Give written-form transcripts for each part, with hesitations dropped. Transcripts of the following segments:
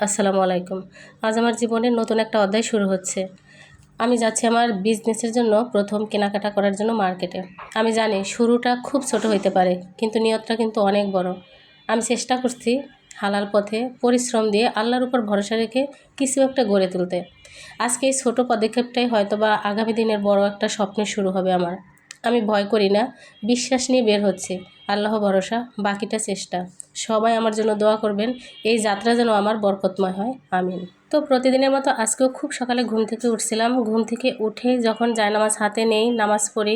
আসসালামু আলাইকুম। আজ আমার জীবনের নতুন একটা অধ্যায় শুরু হচ্ছে। আমি যাচ্ছি আমার বিজনেসের জন্য প্রথম কেনাকাটা করার জন্য মার্কেটে। আমি জানি শুরুটা খুব ছোট হইতে পারে, কিন্তু নিয়তটা কিন্তু অনেক বড়। আমি চেষ্টা করছি হালাল পথে পরিশ্রম দিয়ে আল্লাহর উপর ভরসা রেখে কিছু একটা গড়ে তুলতে। আজকে এই ছোট পদক্ষেপটাই হয়তোবা আগামী দিনের বড় একটা স্বপ্নের শুরু হবে আমার। আমি ভয় করি না, বিশ্বাস নিয়ে বের হচ্ছি। আল্লাহ ভরসা, বাকিটা চেষ্টা। সবাই আমার জন্য দোয়া করবেন, এই যাত্রা যেন আমার বরকতময় হয়, আমিন। তো প্রতিদিনের মতো আজকেও খুব সকালে ঘুম থেকে উঠছিলাম। ঘুম থেকে উঠে যখন জায়নামাজ হাতে নেই, নামাজ পড়ি,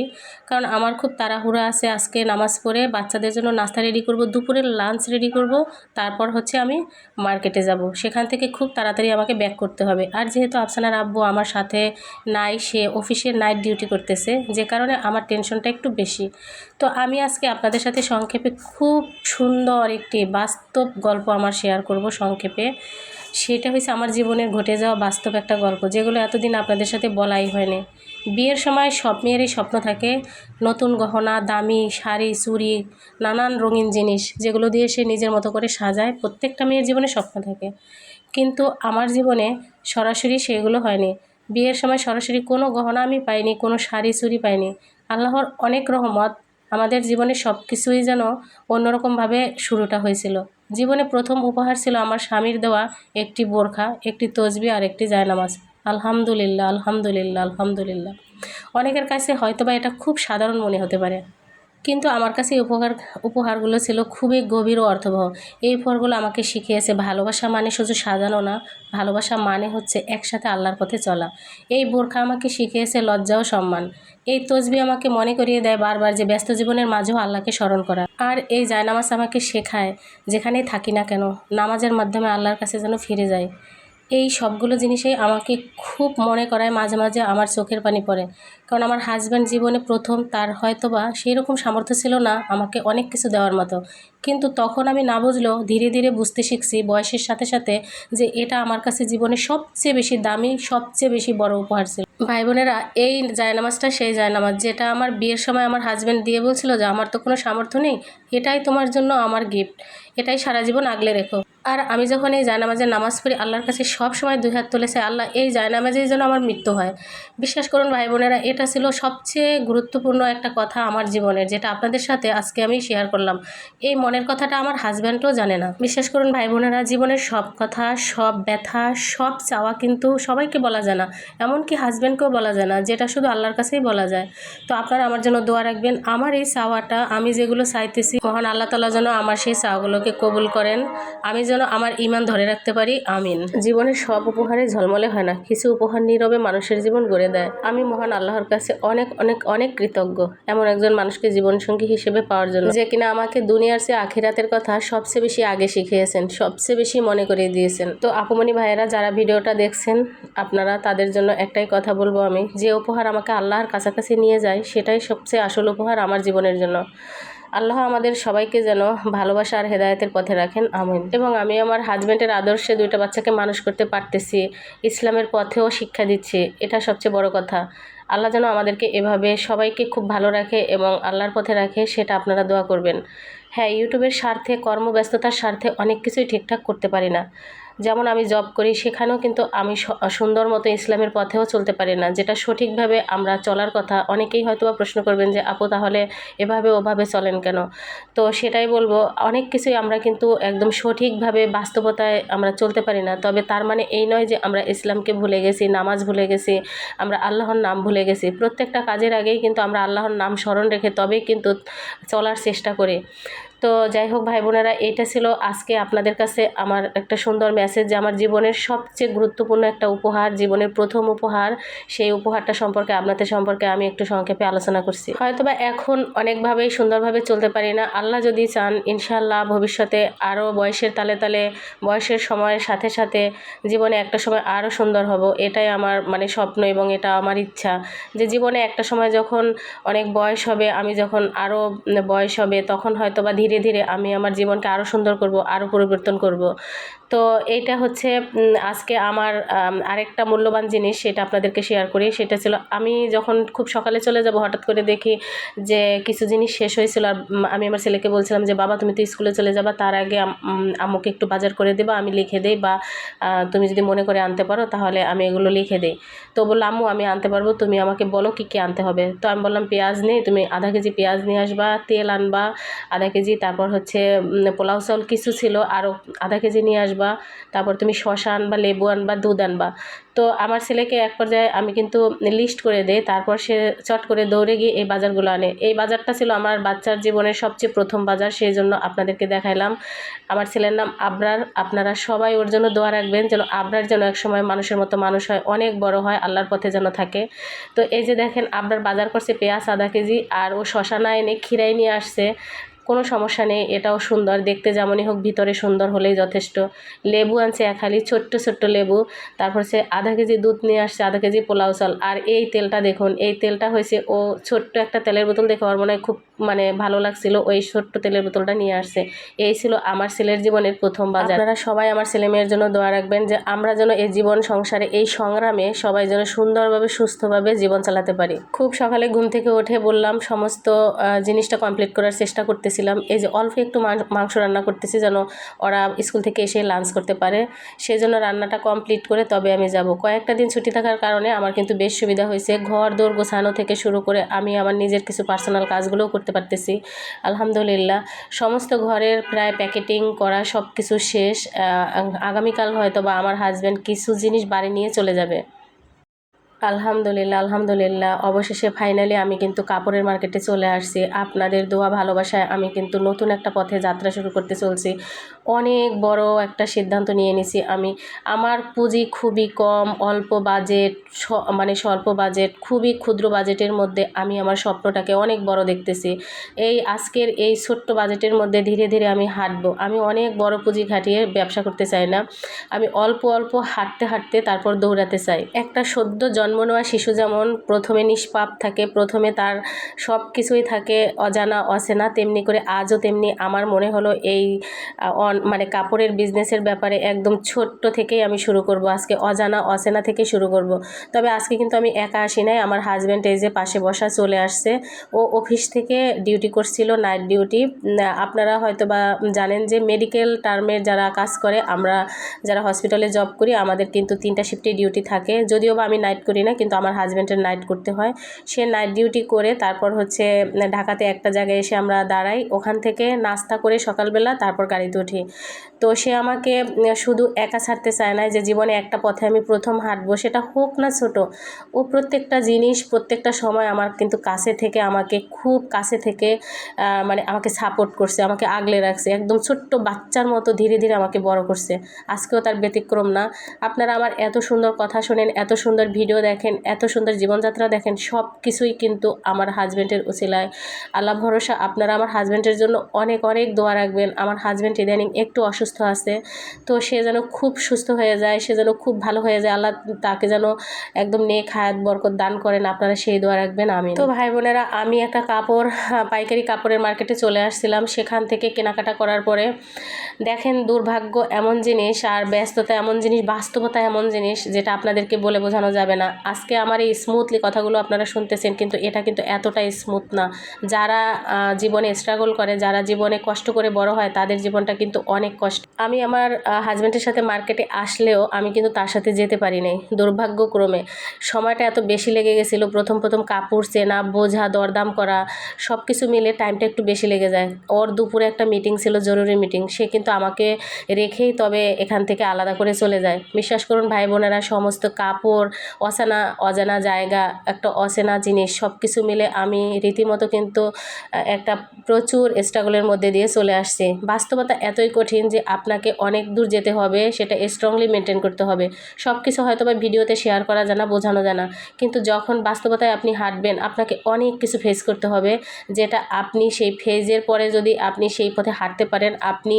কারণ আমার খুব তাড়াহুড়া আছে। আজকে নামাজ পড়ে বাচ্চাদের জন্য নাস্তা রেডি করব, দুপুরের লাঞ্চ রেডি করব, তারপর হচ্ছে আমি মার্কেটে যাব। সেখান থেকে খুব তাড়াতাড়ি আমাকে ব্যাক করতে হবে। আর যেহেতু আফসানার আব্বু আমার সাথে নাই, সে অফিসে নাইট ডিউটি করতেছে, যে কারণে আমার টেনশনটা একটু বেশি। তো আমি আজকে আপনাদের সাথে সংক্ষেপে খুব সুন্দর একটি বাস্তব গল্প আমার শেয়ার করব সংক্ষেপে। সেটা হচ্ছে আমার জীবনের ঘটে যাওয়া বাস্তব একটা গল্প, যেগুলো এতদিন আপনাদের সাথে বলাই হয়নি। বিয়ের সময় সব মেয়েরই স্বপ্ন থাকে নতুন গহনা, দামি শাড়ি, চুড়ি, নানান রঙিন জিনিস, যেগুলো দিয়ে সে নিজের মতো করে সাজায়। প্রত্যেকটা মেয়ের জীবনে স্বপ্ন থাকে, কিন্তু আমার জীবনে সরাসরি সেগুলো হয়নি। বিয়ের সময় সরাসরি কোনো গহনা আমি পাইনি, কোনো শাড়ি চুড়ি পাইনি। আল্লাহর অনেক রহমত, আমাদের জীবনে সব কিছুই যেন অন্যরকমভাবে শুরুটা হয়েছিল। জীবনে প্রথম উপহার ছিল আমার স্বামীর দেওয়া একটি বোরখা, একটি তসবি আর একটি জায়নামাজ। আলহামদুলিল্লাহ, আলহামদুলিল্লাহ, আলহামদুলিল্লাহ। অনেকের কাছে হয়তোবা এটা খুব সাধারণ মনে হতে পারে, কিন্তু আমার কাছে এই উপহারগুলো ছিল খুবই গভীর ও অর্থবহ। এই উপহারগুলো আমাকে শিখিয়েছে ভালোবাসা মানে শুধু সাজানো না, ভালোবাসা মানে হচ্ছে একসাথে আল্লাহর পথে চলা। এই বোরখা আমাকে শিখিয়েছে লজ্জা ও সম্মান। এই তসবি আমাকে মনে করিয়ে দেয় বারবার যে ব্যস্ত জীবনের মাঝেও আল্লাহকে স্মরণ করা। আর এই জায়নামাজ আমাকে শেখায়, যেখানেই থাকি না কেন, নামাজের মাধ্যমে আল্লাহর কাছে যেন ফিরে যায়। এই সবগুলো জিনিসই আমাকে খুব মনে করায়, মাঝে মাঝে আমার চোখের পানি পড়ে। কারণ আমার হাজব্যান্ড জীবনে প্রথম, তার হয়তোবা সেই রকম সামর্থ্য ছিল না আমাকে অনেক কিছু দেওয়ার মতো, কিন্তু তখন আমি না বুঝলেও ধীরে ধীরে বুঝতে শিখছি বয়সের সাথে সাথে, যে এটা আমার কাছে জীবনে সবচেয়ে বেশি দামি, সবচেয়ে বেশি বড় উপহার ছিল। ভাই বোনেরা, এই জায়নামাজটা সেই জায়নামাজ যেটা আমার বিয়ের সময় আমার হাজব্যান্ড দিয়ে বলছিল যে আমার তো কোনো সামর্থ্য নেই, এটাই তোমার জন্য আমার গিফট, এটাই সারা জীবন আগলে রেখো। আর আমি যখন এই জায়নামাজের নামাজ পড়ি, আল্লাহর কাছে সব সময় দুই হাত তুলেছে, আল্লাহ এই জায়নামাজেই যেন আমার মৃত্যু হয়। বিশ্বাস করুন ভাই বোনেরা, এটা ছিল সবচেয়ে গুরুত্বপূর্ণ একটা কথা আমার জীবনের, যেটা আপনাদের সাথে আজকে আমি শেয়ার করলাম। এই মনের কথাটা আমার হাজব্যান্ডও জানে না। বিশ্বাস করুন ভাই বোনেরা, জীবনের সব কথা, সব ব্যথা, সব চাওয়া কিন্তু সবাইকে বলা যায় না, এমনকি হাজব্যান্ডকেও বলা যায় না, যেটা শুধু আল্লাহর কাছেই বলা যায়। তো আপনারা আমার জন্য দোয়া রাখবেন। আমার এই চাওয়াটা, আমি যেগুলো চাইতেছি, মহান আল্লাহ তাআলা যেন আমার সেই চাওয়াগুলোকে কবুল করেন, আমি যেন আমার ঈমান ধরে রাখতে পারি, আমিন। জীবনের সব উপহারে ঝলমলে হয় না, কিছু উপহার নীরবে মানুষের জীবন গড়ে দেয়। আমি মহান আল্লাহর কাছে অনেক অনেক অনেক কৃতজ্ঞ এমন একজন মানুষকে জীবনসঙ্গী হিসেবে পাওয়ার জন্য, যে কিনা আমাকে দুনিয়ার চেয়ে আখিরাতের কথা সবচেয়ে বেশি আগে শিখিয়েছেন, সবচেয়ে বেশি মনে করিয়ে দিয়েছেন। তো আপুমনি ভাইয়েরা যারা ভিডিওটা দেখছেন, আপনারা তাদের জন্য একটাই কথা বলবো, আমি যে উপহার আমাকে আল্লাহর কাছাকাছি নিয়ে যায়, সেটাই সবচেয়ে আসল উপহার আমার জীবনের জন্য। আল্লাহ আমাদের সবাইকে যেন ভালোবাসা আর হেদায়েতের পথে রাখেন, আমিন। এবং আমি আমার হাজব্যান্ডের আদর্শে দুইটা বাচ্চাকে মানুষ করতে পারতেছি, ইসলামের পথেও শিক্ষা দিচ্ছি, এটা সবচেয়ে বড় কথা। আল্লাহ যেন আমাদেরকে এভাবে সবাইকে খুব ভালো রাখে এবং আল্লাহর পথে রাখে, সেটা আপনারা দোয়া করবেন। হ্যাঁ, ইউটিউবের স্বার্থে, কর্মব্যস্ততার স্বার্থে অনেক কিছুই ঠিকঠাক করতে পারি না। যেমন আমি জব করি, সেখানেও কিন্তু আমি সুন্দর মতো ইসলামের পথেও চলতে পারি না, যেটা সঠিকভাবে আমরা চলার কথা। অনেকেই হয়তো প্রশ্ন করবেন যে আপু তাহলে এভাবে ওভাবে চলেন কেন? তো সেটাই বলবো, অনেক কিছুই আমরা কিন্তু একদম সঠিকভাবে বাস্তবতায় আমরা চলতে পারি না। তবে তার মানে এই নয় যে আমরা ইসলামকে ভুলে গেছি, নামাজ ভুলে গেছি, আমরা আল্লাহর নাম ভুলে গেছি। প্রত্যেকটা কাজের আগেই কিন্তু আমরা আল্লাহর নাম স্মরণ রেখে তবেই কিন্তু চলার চেষ্টা করি। তো যাই হোক ভাই বোনেরা, এইটা ছিল আজকে আপনাদের কাছে আমার একটা সুন্দর মেসেজ, যে আমার জীবনের সবচেয়ে গুরুত্বপূর্ণ একটা উপহার, জীবনের প্রথম উপহার, সেই উপহারটা সম্পর্কে আপনাদের সম্পর্কে আমি একটু সংক্ষেপে আলোচনা করছি। হয়তোবা এখন অনেকভাবেই সুন্দরভাবে চলতে পারি না, আল্লাহ যদি চান ইনশাআল্লাহ ভবিষ্যতে আরও বয়সের তালে তালে, বয়সের সময়ের সাথে সাথে জীবনে একটা সময় আরও সুন্দর হব, এটাই আমার মানে স্বপ্ন এবং এটা আমার ইচ্ছা। যে জীবনে একটা সময় যখন অনেক বয়স হবে, আমি যখন আরও বয়স হবে, তখন হয়তোবা ধীরে ধীরে ধীরে আমি আমার জীবনকে আরও সুন্দর করব, আরও পরিবর্তন করব। তো এইটা হচ্ছে আজকে আমার আরেকটা মূল্যবান জিনিস, সেটা আপনাদেরকে শেয়ার করি। সেটা ছিল আমি যখন খুব সকালে চলে যাব, হঠাৎ করে দেখি যে কিছু জিনিস শেষ হয়েছিল। আর আমি আমার ছেলেকে বলছিলাম যে বাবা তুমি তো স্কুলে চলে যাবা, তার আগে আম্মুকে একটু বাজার করে দেবা, আমি লিখে দেই, বা তুমি যদি মনে করে আনতে পারো তাহলে আমি এগুলো লিখে দেই। তো বললো আম্মু আমি আনতে পারবো, তুমি আমাকে বলো কী কী আনতে হবে। তো আমি বললাম পেঁয়াজ নেই, তুমি আধা কেজি পেঁয়াজ নিয়ে আসবা, তেল আনবা আধা কেজি, তারপর হচ্ছে পোলাও চাউল কিছু ছিল আরও আধা কেজি নিয়ে আসবা, তারপর তুমি শসা আনবা, লেবু আনবা, দুধ আনবা। তো আমার ছেলেকে এক পর্যায়ে আমি কিন্তু লিস্ট করে দেই, তারপর সে চট করে দৌড়ে গিয়ে এই বাজারগুলো আনে। এই বাজারটা ছিল আমার বাচ্চার জীবনের সবচেয়ে প্রথম বাজার, সেই জন্য আপনাদেরকে দেখাইলাম। আমার ছেলের নাম আবরার, আপনারা সবাই ওর জন্য দোয়া রাখবেন যেন আবরার যেন একসময় মানুষের মতো মানুষ হয়, অনেক বড় হয়, আল্লাহর পথে যেন থাকে। তো এই যে দেখেন আবরার বাজার করছে পেঁয়াজ আধা কেজি, আর ও শসা না এনে খিরাই নিয়ে আসছে। কোনো সমস্যা নেই, এটাও সুন্দর দেখতে, যেমনই হোক ভিতরে সুন্দর হলেই যথেষ্ট। লেবু আনছে এক হালি, ছোট্ট ছোট্ট লেবু। তারপর সে আধা কেজি দুধ নিয়ে আসছে, আধা কেজি পোলাও চাল। আর এই তেলটা দেখুন, এই তেলটা হয়েছে ও ছোট্ট একটা তেলের বোতল দেখে ওর মনে হয় খুব ভালো লাগছিল, ওই ছোট্ট তেলের বোতলটা নিয়ে আসছে। এই ছিল আমার ছেলের জীবনের প্রথম বাজার। আপনারা সবাই আমার ছেলে মেয়ের জন্য দোয়া রাখবেন যে আমরা যেন এই জীবন সংসারে এই সংগ্রামে সবাই যেন সুন্দরভাবে সুস্থভাবে জীবন চালাতে পারি। খুব সকালে ঘুম থেকে উঠে বললাম সমস্ত জিনিসটা কমপ্লিট করার চেষ্টা করতেছিলাম। এই যে অল্প একটু মাংস রান্না করতেছি যেন ওরা স্কুল থেকে এসে লাঞ্চ করতে পারে, সেই জন্য রান্নাটা কমপ্লিট করে তবে আমি যাব। কয়েকটা দিন ছুটি থাকার কারণে আমার কিন্তু বেশ সুবিধা হয়েছে, ঘর দৌড় গোছানো থেকে শুরু করে আমি আমার নিজের কিছু পার্সোনাল কাজগুলোও করতে পারতেছি আলহামদুলিল্লাহ। সমস্ত ঘরের প্রায় প্যাকেটিং করা সব কিছু শেষ। আগামীকাল হয়তো বা আমার হাজব্যান্ড কিছু জিনিস বাড়ি নিয়ে চলে যাবে আলহামদুলিল্লাহ। আলহামদুলিল্লাহ, অবশেষে ফাইনালি আমি কিন্তু কাপড়ের মার্কেটে চলে আসছি। আপনাদের দোয়া ভালোবাসায় আমি কিন্তু নতুন একটা পথে যাত্রা শুরু করতে চলছি। অনেক বড় একটা সিদ্ধান্ত নিয়ে নিছি আমি। আমার পুঁজি খুবই কম, অল্প বাজেট, স্বল্প বাজেট, খুবই ক্ষুদ্র বাজেটের মধ্যে আমি আমার স্বপ্নটাকে অনেক বড় দেখতেছি। এই আজকের এই ছোট্ট বাজেটের মধ্যে ধীরে ধীরে আমি হাঁটবো। আমি অনেক বড় পুঁজি খাটিয়ে ব্যবসা করতে চাই না, আমি অল্প অল্প হাঁটতে হাঁটতে তারপর দৌড়াতে চাই। একটা সদ্য জন্ম নেওয়া শিশু যেমন প্রথমে নিষ্পাপ থাকে, প্রথমে তার সব কিছুই থাকে অজানা অচেনা, তেমনি করে আজও তেমনি আমার মনে হলো এই কাপড়ের বিজনেসের ব্যাপারে একদম ছোট্ট থেকেই আমি শুরু করব। আজকে অজানা অচেনা থেকে শুরু করব। তবে আজকে কিন্তু আমি একা আসি নাই, আমার হাজব্যান্ড এই যে পাশে বসা চলে আসছে। ও অফিস থেকে ডিউটি করছিল, নাইট ডিউটি। আপনারা হয়তো বা জানেন যে মেডিকেল টার্মের যারা কাজ করে, আমরা যারা হসপিটালে জব করি আমাদের কিন্তু 3টা শিফটে ডিউটি থাকে। যদিও বা আমি নাইট করি না, কিন্তু আমার হাজব্যান্ডের নাইট করতে হয়। সে নাইট ডিউটি করে তারপর হচ্ছে ঢাকাতে একটা জায়গায় এসে আমরা দাঁড়াই, ওখান থেকে নাস্তা করে সকালবেলা তারপর গাড়িতে উঠি। তো সে আমাকে শুধু একা ছাড়তে চায় না, যে জীবনে একটা পথে আমি প্রথম হাঁটবো, সেটা হোক না ছোট। ও প্রত্যেকটা জিনিস প্রত্যেকটা সময় আমার কিন্তু কাছে থেকে, আমাকে খুব কাছে থেকে আমাকে সাপোর্ট করছে, আমাকে আগলে রাখছে, একদম ছোট্ট বাচ্চার মতো ধীরে ধীরে আমাকে বড় করছে। আজকেও তার ব্যতিক্রম না। আপনারা আমার এত সুন্দর কথা শোনেন, এত সুন্দর ভিডিও দেখেন, এত সুন্দর জীবনযাত্রা দেখেন, সব কিছুই কিন্তু আমার হাজব্যান্ডের উছিলায়। আল্লাহ ভরসা, আপনারা আমার হাজব্যান্ডের জন্য অনেক অনেক দোয়া রাখবেন। আমার হাজব্যান্ড ইদানিং একটু অসুস্থ আছে, তো সে যেন খুব সুস্থ হয়ে যায়, সে যেন খুব ভালো হয়ে যায়, আল্লাহ তাকে যেন একদম নেক হায়াত বরকত দান করেন, আপনারা সেই দোয়া রাখবেন আমিন। তো ভাই বোনেরা, আমি একটা পাইকারি কাপড়ের মার্কেটে চলে আসছিলাম। সেখান থেকে কেনাকাটা করার পরে দেখেন দুর্ভাগ্য এমন জিনিস, আর ব্যস্ততা এমন জিনিস, বাস্তবতা এমন জিনিস, যেটা আপনাদেরকে বলে বোঝানো যাবে না। আজকে আমার এই স্মুথলি কথাগুলো আপনারা শুনতেছেন, কিন্তু এটা কিন্তু এতটাই স্মুথ না। যারা জীবনে স্ট্রাগল করে, যারা জীবনে কষ্ট করে বড় হয়, তাদের জীবনটা কিন্তু অনেক কষ্ট। আমি আমার হাজব্যান্ডের সাথে মার্কেটে আসলেও আমি কিন্তু তার সাথে যেতে পারি নাই দুর্ভাগ্যক্রমে। সময়টা এত বেশি লেগে গেছিলো, প্রথম কাপড় চেনা, বোঝা, দরদাম করা, সব কিছু মিলে টাইমটা একটু বেশি লেগে যায়। ওর দুপুরে একটা মিটিং ছিল, জরুরি মিটিং, সে কিন্তু আমাকে রেখেই তবে এখান থেকে আলাদা করে চলে যায়। বিশ্বাস করুন ভাই বোনেরা, সমস্ত কাপড়, অজানা জায়গা, একটা অচেনা জিনিস, সব কিছু মিলে আমি রীতিমতো কিন্তু একটা প্রচুর স্ট্রাগলের মধ্যে দিয়ে চলে আসছি। বাস্তবতা এতই কঠিন যে আপনাকে অনেক দূর যেতে হবে, সেটা স্ট্রংলি মেনটেন করতে হবে। সব কিছু হয়তো বা ভিডিওতে শেয়ার করা যায় না, বোঝানো যায় না, কিন্তু যখন বাস্তবতায় আপনি হাঁটবেন আপনাকে অনেক কিছু ফেস করতে হবে, যেটা আপনি সেই ফেজের পরে যদি আপনি সেই পথে হাঁটতে পারেন, আপনি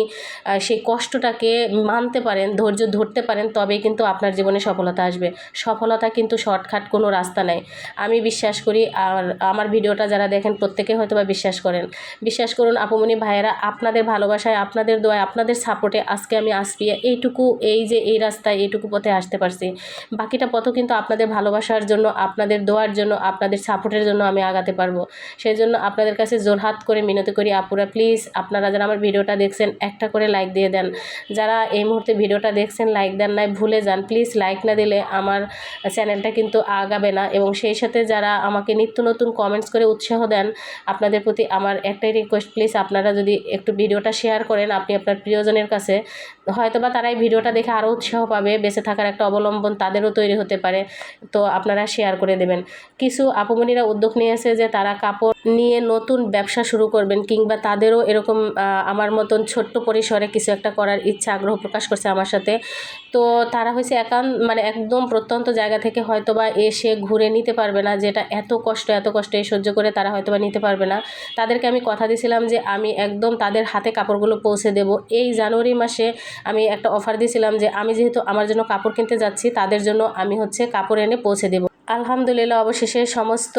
সেই কষ্টটাকে মানতে পারেন, ধৈর্য ধরতে পারেন, তবেই কিন্তু আপনার জীবনে সফলতা আসবে। সফলতা কিন্তু শর্টকাট কোনো রাস্তা নাই, আমি বিশ্বাস করি। আর আমার ভিডিওটা যারা দেখেন প্রত্যেকে হয়তো বা বিশ্বাস করেন। বিশ্বাস করুন আপুমনি ভাইয়েরা, আপনাদের ভালোবাসায়, আপনাদের দোয়ায়, আপনাদের সাপোর্টে আজকে আমি আসপিয়া এইটুকু, এই যে এই রাস্তায় এইটুকু পথে আসতে পারছি। বাকিটা পথও কিন্তু আপনাদের ভালোবাসার জন্য, আপনাদের দোয়ার জন্য, আপনাদের সাপোর্টের জন্য আমি আগাতে পারবো। সেই জন্য আপনাদের কাছে জোরহাত করে মিনতি করি আপুরা, প্লিজ আপনারা যারা আমার ভিডিওটা দেখছেন একটা করে লাইক দিয়ে দেন। যারা এই মুহূর্তে ভিডিওটা দেখছেন লাইক দেন নাই, ভুলে যান প্লিজ। লাইক না দিলে আমার চ্যানেলটা কিন্তু আগাবে না। এবং সেই সাথে যারা আমাকে নিত্য নতুন কমেন্টস করে উৎসাহ দেন, আপনাদের প্রতি আমার একটাই রিকোয়েস্ট, প্লিজ আপনারা যদি একটু ভিডিওটা শেয়ার করেন আপনি আপনার প্রিয়জনের কাছে, হয়তোবা তারা এই ভিডিওটা দেখে আরও উৎসাহ পাবে, বেঁচে থাকার একটা অবলম্বন তাদেরও তৈরি হতে পারে। তো আপনারা শেয়ার করে দেবেন। কিছু আপুমনিরা উদ্যোগ নিয়েছে যে তারা কাপড় নিয়ে নতুন ব্যবসা শুরু করবেন, কিংবা তাদেরও এরকম আমার মতন ছোট্ট পরিসরে কিছু একটা করার ইচ্ছা, আগ্রহ প্রকাশ করছে আমার সাথে। তো তারা হয়েছে একদম প্রত্যন্ত জায়গা থেকে হয়তোবা এসে ঘুরে নিতে পারবে না, যেটা এত কষ্ট এই সহ্য করে তারা হয়তোবা নিতে পারবে না। তাদেরকে আমি কথা দিয়েছিলাম যে আমি একদম তাদের হাতে কাপড়গুলো পৌঁছে দেব। এই জানুয়ারি মাসে আমি একটা অফার দিয়েছিলাম যে আমি যেহেতু আমার জন্য কাপড় কিনতে যাচ্ছি, তাদের জন্য আমি কাপড় এনে পৌঁছে দেব। আলহামদুলিল্লাহ, অবশেষে সমস্ত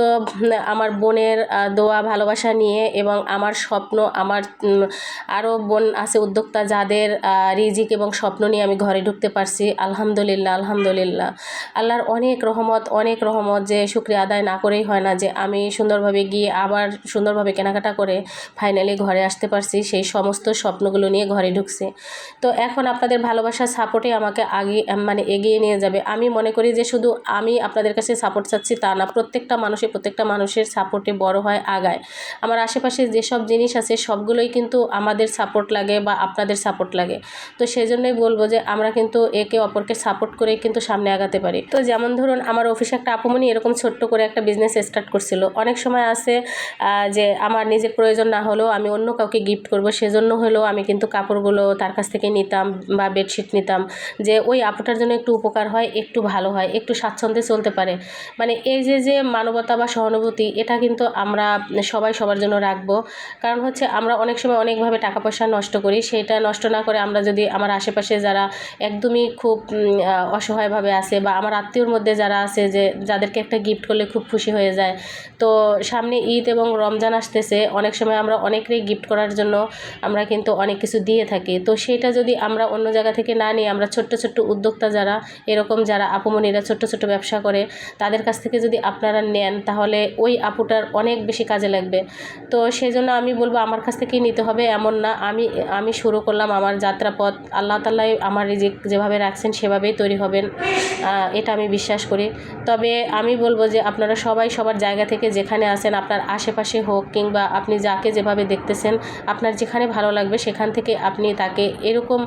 আমার বোনের দোয়া ভালোবাসা নিয়ে এবং আমার স্বপ্ন, আমার আরও বোন আছে উদ্যোক্তা, যাদের রিজিক এবং স্বপ্ন নিয়ে আমি ঘরে ঢুকতে পারছি। আলহামদুলিল্লাহ, আলহামদুলিল্লাহ, আল্লাহর অনেক রহমত যে শুকরিয়া আদায় না করেই হয় না, যে আমি সুন্দরভাবে গিয়ে আবার সুন্দরভাবে কেনাকাটা করে ফাইনালি ঘরে আসতে পারছি, সেই সমস্ত স্বপ্নগুলো নিয়ে ঘরে ঢুকছি। তো এখন আপনাদের ভালোবাসার সাপোর্টে আমাকে এগিয়ে নিয়ে যাবে। আমি মনে করি যে শুধু আমি আপনাদের কাছে সাপোর্ট চাচ্ছি তা না, প্রত্যেকটা মানুষের সাপোর্টে বড় হয়, আগায়। আমার আশেপাশে যেসব জিনিস আছে সবগুলোই কিন্তু আমাদের সাপোর্ট লাগে বা আপনাদের সাপোর্ট লাগে। তো সেই জন্যই বলবো যে আমরা কিন্তু একে অপরকে সাপোর্ট করেই কিন্তু সামনে আগাতে পারি। তো যেমন ধরুন আমার অফিসে একটা আপুমনি এরকম ছোট্ট করে একটা বিজনেস স্টার্ট করছিল। অনেক সময় আছে যে আমার নিজের প্রয়োজন না হলেও আমি অন্য কাউকে গিফট করব, সেজন্য হলেও আমি কিন্তু কাপড়গুলো তার কাছ থেকে নিতাম বা বেডশিট নিতাম, যে ওই আপুটার জন্য একটু উপকার হয়, একটু ভালো হয়, একটু স্বাচ্ছন্দ্যে চলতে পারে। এই যে মানবতা বা সহানুভূতি, এটা কিন্তু আমরা সবাই সবার জন্য রাখবো। কারণ আমরা অনেক সময় অনেকভাবে টাকা পয়সা নষ্ট করি, সেটা নষ্ট না করে আমরা যদি আমার আশেপাশে যারা একদমই খুব অসহায়ভাবে আছে, বা আমার আত্মীয়র মধ্যে যারা আছে যে যাদেরকে একটা গিফট করলে খুব খুশি হয়ে যায়। তো সামনে ঈদ এবং রমজান আসতেছে, অনেক সময় আমরা অনেকেরই গিফট করার জন্য আমরা কিন্তু অনেক কিছু দিয়ে থাকি। তো সেটা যদি আমরা অন্য জায়গা থেকে না নিয়ে আমরা ছোট্ট উদ্যোক্তা যারা এরকম যারা আপুমনিরা ছোট্ট ব্যবসা করে, তাদের কাছ থেকে যদি আপনারা নেন তাহলে ওই আপুটার অনেক বেশি কাজে লাগবে। তো সেই জন্য আমি বলবো আমার কাছ থেকেই নিতে হবে এমন না। আমি শুরু করলাম আমার যাত্রাপথ, আল্লাহ তাআলাই আমার রিজিক যেভাবে রাখছেন সেভাবেই তৈরি হবেন, এটা আমি বিশ্বাস করি। তবে আমি বলবো যে আপনারা সবাই সবার জায়গা থেকে যেখানে আছেন, আপনার আশেপাশে হোক কিংবা আপনি যাকে যেভাবে দেখতেছেন, আপনার যেখানে ভালো লাগবে সেখান থেকে আপনি তাকে এরকম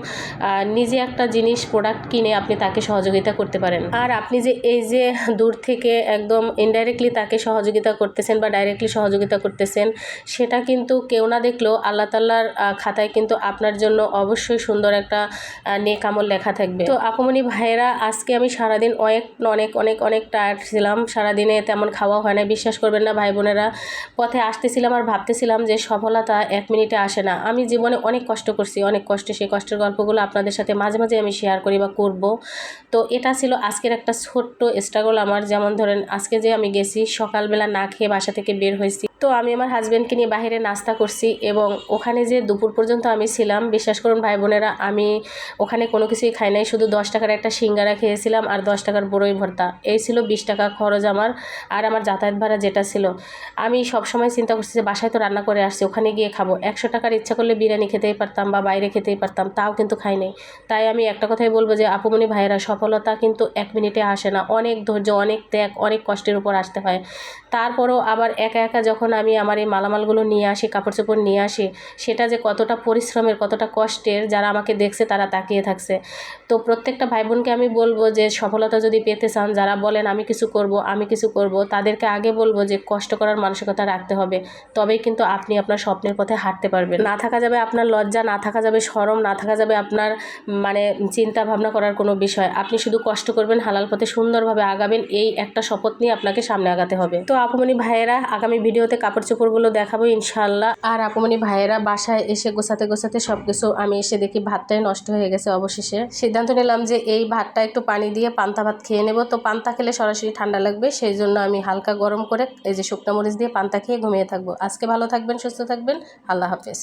নিজে একটা জিনিস প্রোডাক্ট কিনে আপনি তাকে সহযোগিতা করতে পারেন। আর আপনি যে এই যে দূর থেকে একদম ইনডাইরেক্টলি তাকে সহযোগিতা করতেছেন বা ডাইরেক্টলি সহযোগিতা করতেছেন, সেটা কিন্তু কেউ না দেখলেও আল্লাহ তাআলার খাতায় কিন্তু আপনার জন্য অবশ্যই সুন্দর একটা নেক আমল লেখা থাকবে। তো আপুমনি ভাইয়েরা, আজকে আমি সারাদিন অনেক টায়ার্ড ছিলাম, সারাদিনে তেমন খাওয়া হয় না। বিশ্বাস করবেন না ভাই বোনেরা, পথে আসতেছিলাম আর ভাবতেছিলাম যে সফলতা 1 মিনিটে আসে না। আমি জীবনে অনেক কষ্ট করছি, অনেক কষ্টে, সেই কষ্টের গল্পগুলো আপনাদের সাথে মাঝে আমি শেয়ার করি বা করব। তো এটা ছিল আজকের একটা ছোট্ট স্ট্রাগল আমার। যেমন ধরেন আজকে যে আমি গেছি সকালবেলা না খেয়ে বাসা থেকে বের হয়েছি, তো আমি আমার হাজব্যান্ডকে নিয়ে বাইরে নাস্তা করছি এবং ওখানে যে দুপুর পর্যন্ত আমি ছিলাম, বিশ্বাস করুন ভাই বোনেরা, আমি ওখানে কোনো কিছুই খাই নাই, শুধু 10 টাকার একটা সিঙ্গারা খেয়েছিলাম আর 10 টাকার বড়ই ভর্তা। এই ছিল 20 টাকা খরচ আমার, আর আমার যাতায়াত ভাড়া যেটা ছিল। আমি সবসময় চিন্তা করছি যে বাসায় তো রান্না করে আসছি, ওখানে গিয়ে খাবো। 100 টাকার ইচ্ছা করলে বিরিয়ানি খেতেই পারতাম বা বাইরে খেতেই পারতাম, তাও কিন্তু খাই নাই। তাই আমি একটা কথাই বলবো যে আপুমনি ভাইয়েরা, সফলতা কিন্তু 1 মিনিটে আসে না, অনেক ধৈর্য, অনেক ত্যাগ, অনেক কষ্টের উপর আসতে হয়। তারপরও আবার একা যখন যখন আমি আমার এই মালামালগুলো নিয়ে আসি, কাপড় চোপড় নিয়ে আসি, সেটা যে কতটা পরিশ্রমের, কতটা কষ্টের, যারা আমাকে দেখছে তারা তাকিয়ে থাকছে। তো প্রত্যেকটা ভাই বোনকে আমি বলবো যে সফলতা যদি পেতে চান, যারা বলেন আমি কিছু করব আমি কিছু করব, তাদেরকে আগে বলবো যে কষ্ট করার মানসিকতা রাখতে হবে। তবেই কিন্তু আপনি আপনার স্বপ্নের পথে হাঁটতে পারবেন। না থাকা যাবে আপনার লজ্জা, না থাকা যাবে শরম, না থাকা যাবে আপনার মানে চিন্তা ভাবনা করার কোনো বিষয়। আপনি শুধু কষ্ট করবেন, হালাল পথে সুন্দরভাবে আগাবেন, এই একটা শপথ নিয়ে আপনাকে সামনে আগাতে হবে। তো আপুমনি ভাইয়েরা, আগামী ভিডিওতে কাপড় চোপড়গুলো দেখাবো ইনশাআল্লাহ। আর আপুমনি ভাইয়েরা, বাসায় এসে গোছাতে গোছাতে সব কিছু আমি এসে দেখি ভাতটাই নষ্ট হয়ে গেছে। অবশেষে সিদ্ধান্ত নিলাম যে এই ভাতটা একটু পানি দিয়ে পান্তা ভাত খেয়ে নেব। তো পান্তা খেলে সরাসরি ঠান্ডা লাগবে, সেই জন্য আমি হালকা গরম করে এই যে শুকনো মরিচ দিয়ে পান্তা খেয়ে ঘুমিয়ে থাকবো। আজকে ভালো থাকবেন, সুস্থ থাকবেন, আল্লাহ হাফেজ।